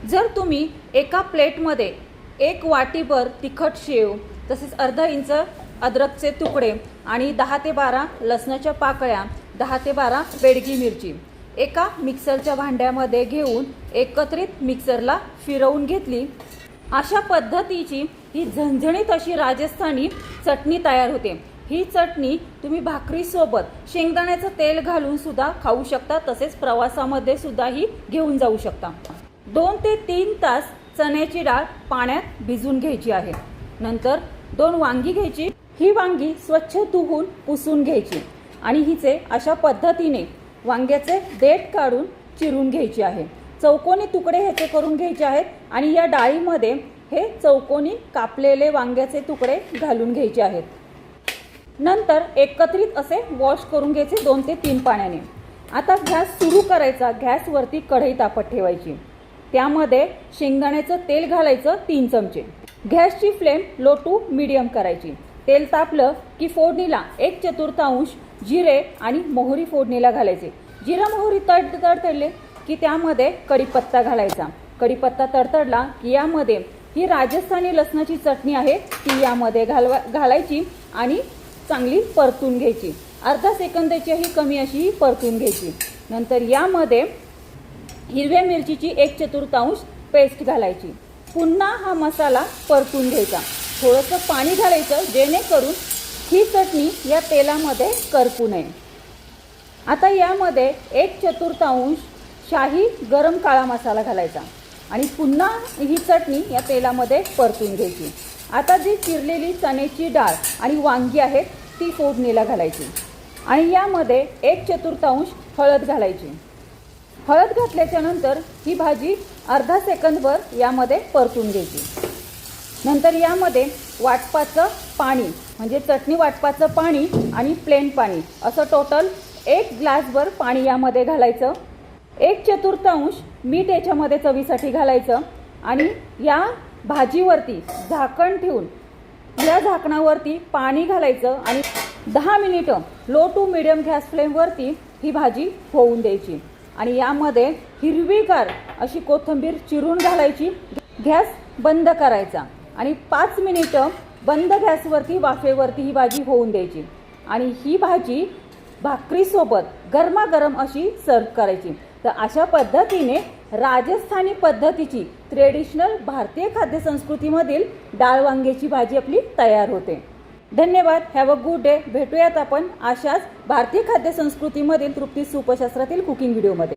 जर तुम्ही एका प्लेटमध्ये 1 वाटीभर तिखट शेव, तसेच अर्धा इंच अद्रकचे तुकडे आणि 10 ते 12 लसणाच्या पाकळ्या, 10 ते 12 बेडगी मिरची एका मिक्सरच्या भांड्यामध्ये घेऊन एकत्रित मिक्सरला फिरवून घेतली, अशा पद्धतीची ही झणझणीत अशी राजस्थानी चटणी तयार होते। ही चटणी तुम्ही भाकरीसोबत शेंगदाण्याचं तेल घालून सुद्धा खाऊ शकता, तसेच प्रवासामध्ये सुद्धा ही घेऊन जाऊ शकता। 2 ते 3 तास चण्याची डाळ पाण्यात भिजवून घ्यायची आहे। नंतर 2 वांगी घ्यायची, ही वांगी स्वच्छ धुवून पुसून घ्यायची आणि हिचे अशा पद्धतीने वांग्याचे देठ काढून चिरून घ्यायचे आहे। चौकोनी तुकडे ह्याचे करून घ्यायचे आहेत आणि या डाळीमध्ये हे चौकोनी कापलेले वांग्याचे तुकडे घालून घ्यायचे आहेत। नंतर एकत्रित असे वॉश करून घ्यायचे 2 ते 3 पाण्याने। आता गॅस सुरू करायचा, गॅसवरती कढई तापत ठेवायची, त्यामध्ये शेंगदाण्याचं तेल घालायचं 3 चमचे। गॅसची फ्लेम लो टू मीडियम करायची। तेल तापलं की फोडणीला 1/4 जिरे आणि मोहरी फोडणीला घालायचे। जिरा मोहरी तडतडले की त्यामध्ये कढीपत्ता घालायचा। कढीपत्ता तडतडला की यामध्ये ही राजस्थानी लसणाची चटणी आहे ती यामध्ये घालायची आणि चांगली परतून घ्यायची। अर्धा सेकंदाच्याही कमी अशी परतून घ्यायची। नंतर यामध्ये हिरव्या मिरचीची 1/4 पेस्ट घालायची। पुन्हा हा मसाला परतून घ्यायचा। थोडंसं पाणी घालायचं जेणेकरून ही चटणी या तेलामध्ये करपू नये। आता यामध्ये 1/4 शाही गरम काळा मसाला घालायचा आणि पुन्हा ही चटणी या तेलामध्ये परतून घ्यायची। आता जी चिरलेली चण्याची डाळ आणि वांगी आहेत ती फोडणीला घालायची आणि यामध्ये 1/4 हळद घालायची। हळद घातल्याच्या नंतर ही भाजी अर्धा सेकंदभर यामध्ये परतून घ्यायची। नंतर यामध्ये वाटपाचं पाणी म्हणजे चटणी वाटपाचं पाणी आणि प्लेन पाणी असं टोटल 1 ग्लासभर पाणी यामध्ये घालायचं। 1/4 मीठ याच्यामध्ये चवीसाठी घालायचं आणि या भाजीवरती झाकण ठेवून या झाकणावरती पाणी घालायचं आणि 10 मिनिटं लो टू मीडियम गॅस फ्लेमवरती ही भाजी होऊन द्यायची आणि यामध्ये हिरवीगार अशी कोथिंबीर चिरून घालायची। गॅस बंद करायचा आणि 5 मिनिटं बंद गॅसवरती वाफेवरती ही भाजी होऊन द्यायची आणि ही भाजी भाकरीसोबत गरमागरम अशी सर्व करायची। तर अशा पद्धतीने राजस्थानी पद्धतीची ट्रेडिशनल भारतीय खाद्यसंस्कृतीमधील डाळ वांग्याची भाजी आपली तयार होते। धन्यवाद। Have a good day. भेटूयात आपण अशाच भारतीय खाद्यसंस्कृतीमधील तृप्ती सुपशास्त्रातील कुकिंग व्हिडिओमध्ये।